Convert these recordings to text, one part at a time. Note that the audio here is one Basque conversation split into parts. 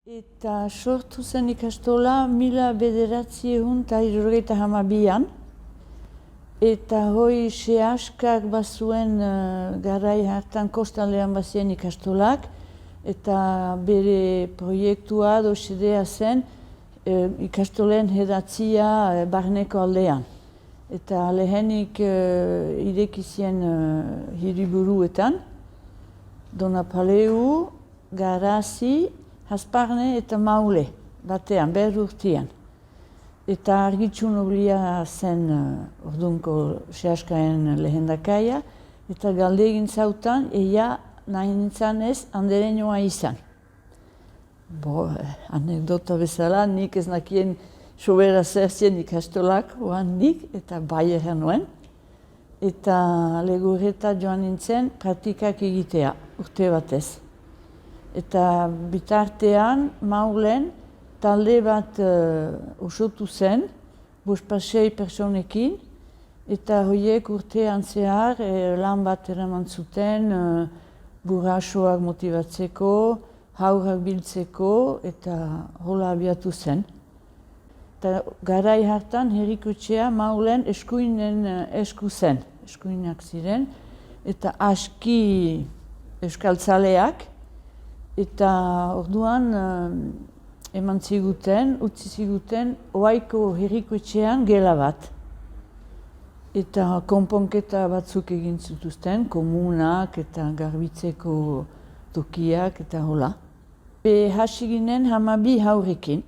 Eta sortu zen ikastola 1972an. Eta hoi sehaskak bazuen garai hartan kostaldean bazien ikastolak. Eta bere proiektua edo xedea zen ikastolen hedatzia barneko aldean. Eta lehenik irekizien hiriburuetan, Donapaleu, Garazi, Hasparne eta Maule, batean, urtean. Eta Argitxu Noblia zen ordunko sehaskaen lehendakaia, eta galde egin zautan, ea nahi nintzen ez andereñoa izan. Anekdota bezala, nik ez nakien sobera zerzien ikastolak oandik, eta bai erran nuen. Eta Legorreta joan nintzen praktikak egitea, urte batez. Eta bitartean, Maulen, talde bat osotu zen, 5-6 pertsonekin, eta horiek urtean zehar lan bat eraman zuten gurasoak motibatzeko, haurrak biltzeko, eta hola abiatu zen. Eta garai hartan, herrikotxea Maulen eskuinen esku zen, eskuinak ziren, eta aski euskaltzaleak, eta orduan eman ziguten, utzi ziguten, oaiko herrikotxean gela bat. Eta konponketa batzuk egin zituzten, komunak eta garbitzeko tokiak eta hola. Hasi ginen 12 haurekin.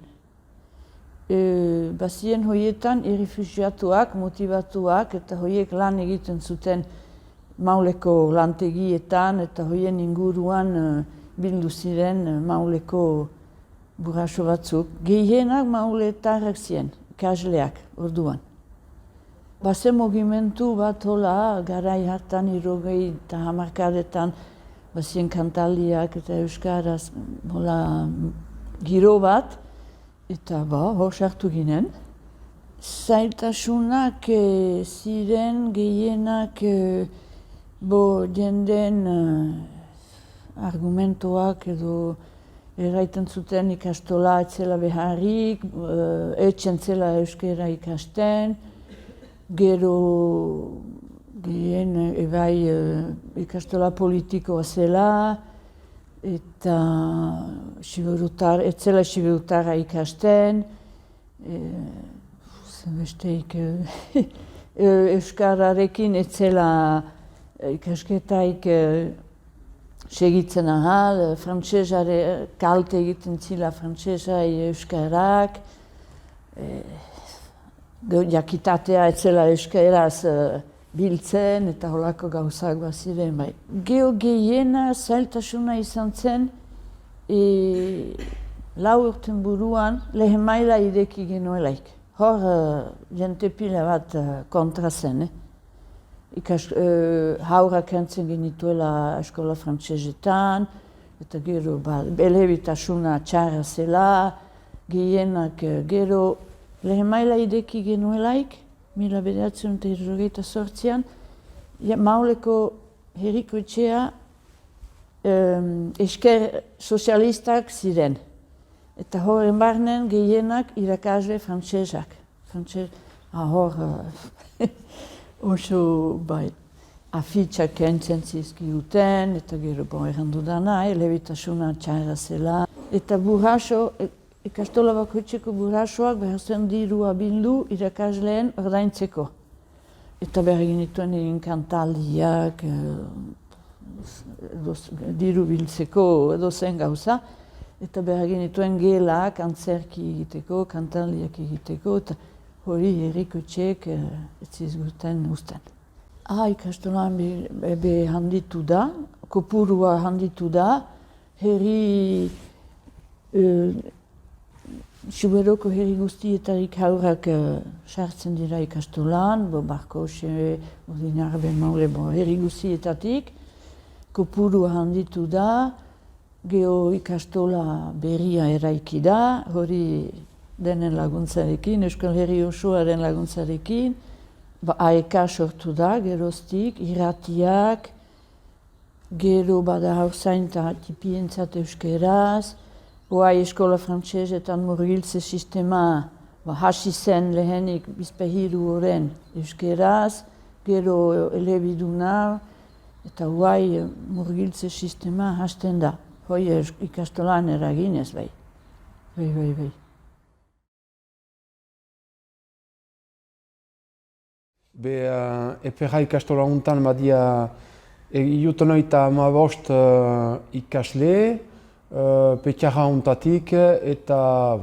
Bazien hoietan errefugiatuak, motivatuak, eta hoiek lan egiten zuten Mauleko lantegietan, eta hoien inguruan bildu ziren Mauleko guraso batzuk. Gehienak Mauletarrak ziren, ikasleak, orduan. Bazen mugimendu bat hola, garai hartan, 60 hamarkadetan, bazien kantaldiak eta euskaraz, hola, giro bat, eta hor sartu ginen. Zailtasunak ziren gehienak jenden argumentoak edo eraiten zuten ikastola etzela beharrik, etxen zela euskera ikasten, gero gehien ikastola politikoa zela, eta etzela siberutara ikasten, zenbesteik euskararekin etzela ikasketaik segitzen ahal, frantsesare kalte egiten zila frantsesai euskarak, jakitatea etzela euskaraz biltzen eta holako gauzak baziren bai. Gehiena zailtasuna izan zen, 4 urten buruan lehen maila ideki genuelaik. Hor jente pila bat kontra zen. Haurrak entzen genituela eskola frantsesetan, eta gero elebitasuna txarra zela, gehienak gero lehen maila ideki genuelaik, 1978an, Mauleko herrikotxea esker sozialistak ziren. Eta horren barnen gehienak irakasle frantsesak. Hor oso afitxak entzen zizkiuten, eta gero errandu dana, elebitasuna txarra zela. Eta burraso, ikastola bakoitzeko burrasoak behar zen dirua bildu irakasleen ordaintzeko. Eta behar genituen egin kantaldiak, diru biltzeko edo zen gauza. Eta behar genituen gelak, antzerki egiteko, kantaldiak egiteko, eta hori herrikotxeek ez zizguten usten. Ikastolan handitu da, kopurua handitu da, Suberoko herri guztietarik haurrak sartzen dira ikastolan, Barkoxe, Ordinarbe, Maule, herri guztietatik. Kopurua handitu da, geho ikastola berria eraiki da, hori denen laguntzarekin, Euskal Herri osoaren laguntzarekin. AEK sortu da, geroztik, irratiak, gero bada haurzain eta tipientzat euskeraz, Oai eskola frantsesetan murgiltze sistema hasi zen lehenik bizpahiru horren euskeraz, gero elebiduna, eta oai murgiltze sistema hasten da. Hoi ikastolan eraginez bai. Bai. Be EPH ikastola untan badia iutonoita 15 ikasle, Petiara untatik eta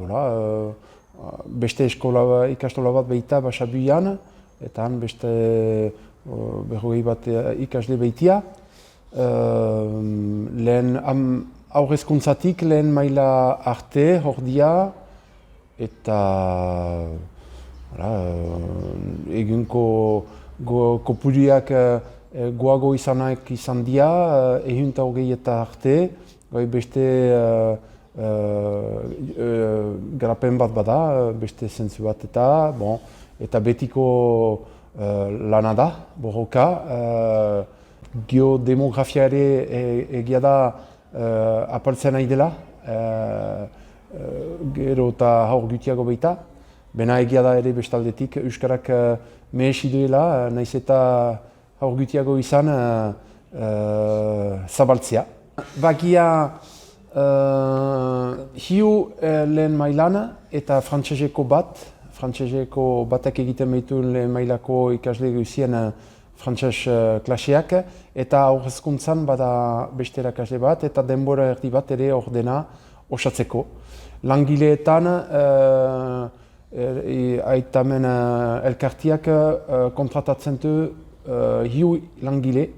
beste ikastola bat behita Basabuian, eta han beste berrogei bat ikasle behitia. Lehen aurrezkuntzatik lehen maila arte hor dia, eta egunko kopuriak goago izanak izan dira, ehunta hogei eta arte. Beste garapen bat bada, beste zentzu bat eta betiko lana da, borroka. Geodemografia ere egia da apaltzen nahi dela, gero eta haur gutiago baita. Bena egia da ere bestaldetik euskarak mehesi duela, nahiz eta haur gutiago izan zabaltzea. Bagia hiu lehen mailan eta frantseseko batak egiten behituen lehen mailako ikasle guzien frantses klaseak, eta aurrezkuntzan bada beste irakasle bat eta denbora erdi bat ere ordena osatzeko. Langileetan aitamen elkartiak kontratatzen du hiu langile,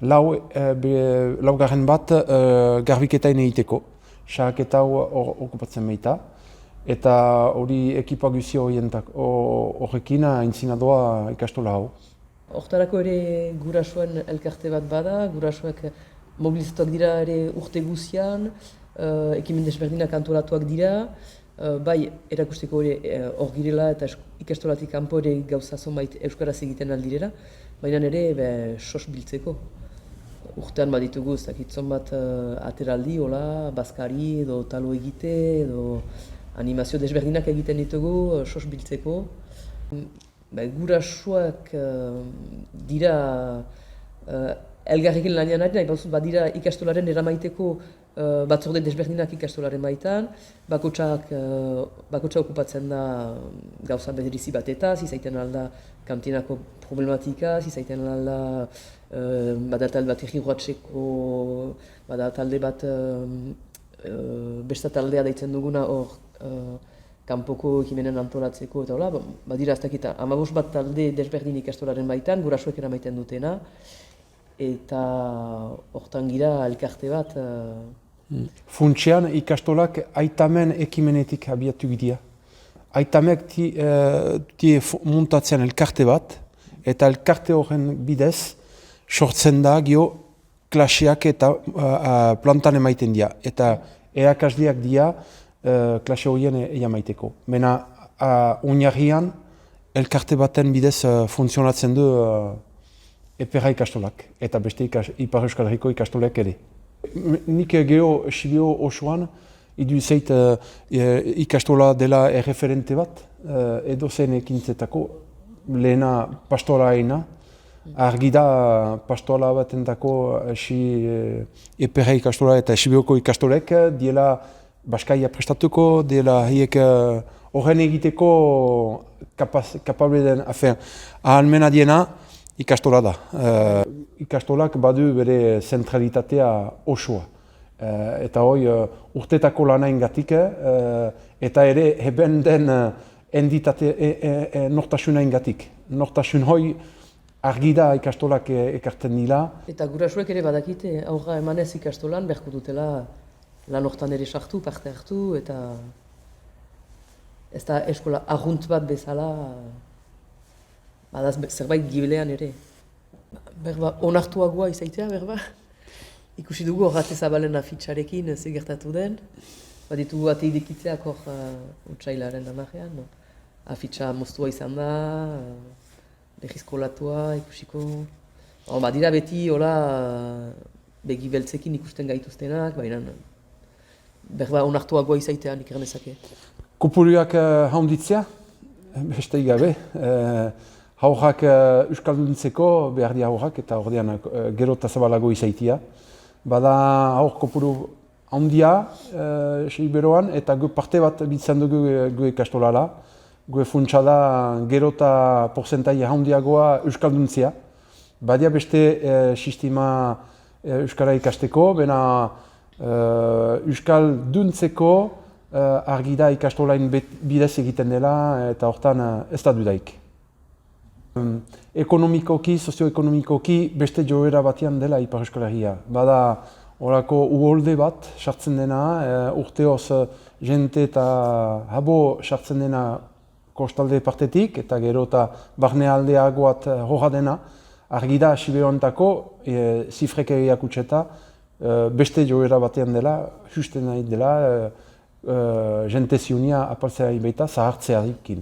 laugarren bat garbiketain egiteko, sahaketa okupatzen baita, eta hori ekipa guzi horrekin aintzina doa ikastola hau. Hortarako ere gurasoen elkarte bat bada, gurasoak mobilizatuak dira ere urte guzian, ekimen desberdinak antolatuak dira, bai erakusteko ere hor girela eta ikastolatik kanpo ere gauza zonbait euskaraz egiten aldirela, baina ere sos biltzeko. Urtean baditugu ez dakitzon bat ateraldi, bazkari edo talo egite edo animazio desberdinak egiten ditugu sos biltzeko. Gurasoak dira elgarrekin lanean ari, nahi bauzut badira ikastolaren eramaiteko batzorde desberdinak ikastolaren baitan, bakotsak okupatzen da gauza bederizi batetaz, izaiten alda kantinako problematika, izaiten alda bada talde bat erriguatzeko, bada talde bat besta taldea daitzen duguna hor kanpoko ekimenen antolatzeko eta hola, badira ez dakit 15 bat talde desberdin ikastolaren baitan, gurasoek eramaiten dutena, eta hortan gira elkarte bat. Funtsean ikastolak aitamen ekimenetik abiatu dira. Aitamek die muntatzen elkarte bat, eta elkarte horren bidez sortzen da klaseak eta plantan emaiten dira. Eta erakasleak dira klase horien emaiteko. Mena oinarrian elkarte baten bidez funtzionatzen du EPH ikastolak eta beste Ipar Euskal Herriko ikastolak ere. Nik geho Sibio osoan idu zait ikastola dela erreferente bat edo zen ekintzetako lehena pastoraena. Argi da pastola batentako EPH ikastola eta Sibioko ikastolek diela Baskaia prestatuko, diela hiek horren egiteko kapable den ahalmena diena ikastola da. Ikastolak badu bere zentralitatea osoa. Eta hoi urtetako lanaingatik eta ere heben den nortasunaingatik. Nortasun hoi argi da ikastolak ekartzen dila. Eta gurasoek ere badakite aurra emanez ikastolan beharko dutela lan hortan ere sartu, parte hartu, eta ez da eskola arrunt bat bezala badaz zerbait gibelean ere. Berba, onartuagoa izaitea, berba. Ikusi dugu horratze zabalen afitxarekin ze gertatu den. Baditugu ate idekitzeak hor utsailaren amarean. Afitxa moztua izan da, legizkolatua ikusiko. Badira beti hola begi beltzekin ikusten gaituztenak, baina berba onartuagoa izaitea nik ernezake. Kopuruak haunditzea, beste gabe. Haurrak euskalduntzeko behar dira haurrak eta ordean gero eta zabalago izaitia. Bada haur kopuru handia Iberoan eta gu parte bat bitzen dugu gu ikastolala. Gu funtsa da gero eta porzentai handiagoa euskalduntzea. Badia beste sistema euskara ikasteko, bena euskalduntzeko argi da ikastolain bidez egiten dela eta hortan ez da dudaik. Ekonomikoki, sozioekonomikoki beste joera batean dela Ipar Euskal Herria. Bada horako uholde bat sartzen dena, urteoz jente eta habo sartzen dena kostalde partetik eta gero eta barnealdeagoat horra dena. Argi da Siberoantako zifrek egiak utxeta beste joera batean dela, justen nahi dela jente ziunia apaltzea baita zahartzea dikin.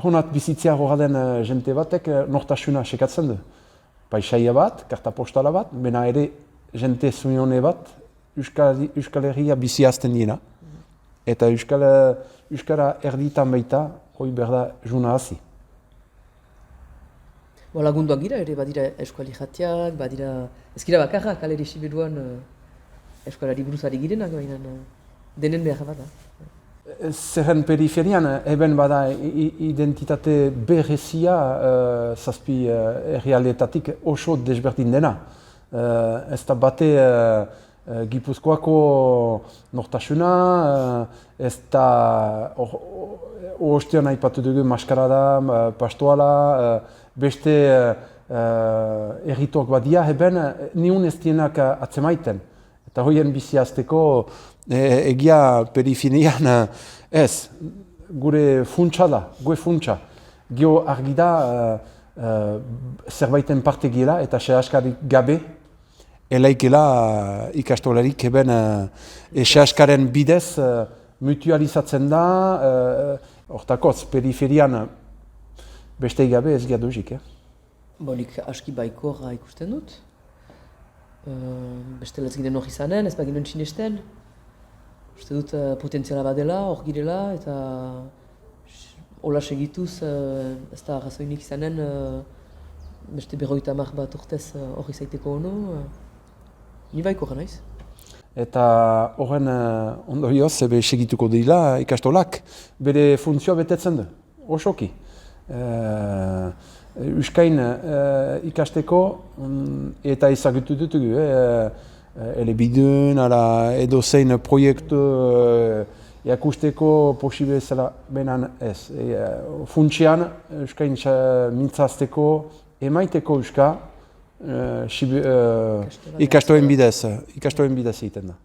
Honat bizitzea horra den jente batek nortasuna sekatzen du. Paisaia bat, karta postala bat, bena ere jente zuione bat Euskal Herria bizi azten diena. Eta Euskara erditan baita, hoi berda juna hazi. Lagunduak gira ere, badira eskuali jatiak, badira... Ez gira bakarra, kalere Siberuan eskualari buruzari girenak, baina denen behar bat da. Zerren periferian, eben bada identitate berezia zazpi herrialdeetatik oso desberdin dena. Ez da bate Gipuzkoako nortasuna, ez da ostean aipatu dugu maskarada, pastoala, beste errituak badia, eben niun ez dienak atzemaiten. Eta hoien bizi azteko egia periferian ez, gure funtsa da, gue funtsa. Gio argi da zerbaiten parte gila eta sehaskarik gabe elaikela ikastolarik eben sehaskaren bidez mutualizatzen da, hortakoz periferian beste gabe ez gaduzik. Nik aski baikorra ikusten dut. Beste letz ginen hori izanen, ez baginen sinesten. Uste dut potentziala badela, hor girela, eta hola segituz ez da arrazoinik izanen beste 50 bat urtez hori zaiteko ono. Ni baikorra naiz. Eta horren ondorioz segituko dira ikastolak bere funtzioa betetzen du, osoki. Euskain ikasteko eta ezagutu dutugu, elebidun, edo zein proiektu jakusteko posible zela benan ez. Funtsean Euskain mintzazteko emaiteko euska ikastoen bidez egiten da.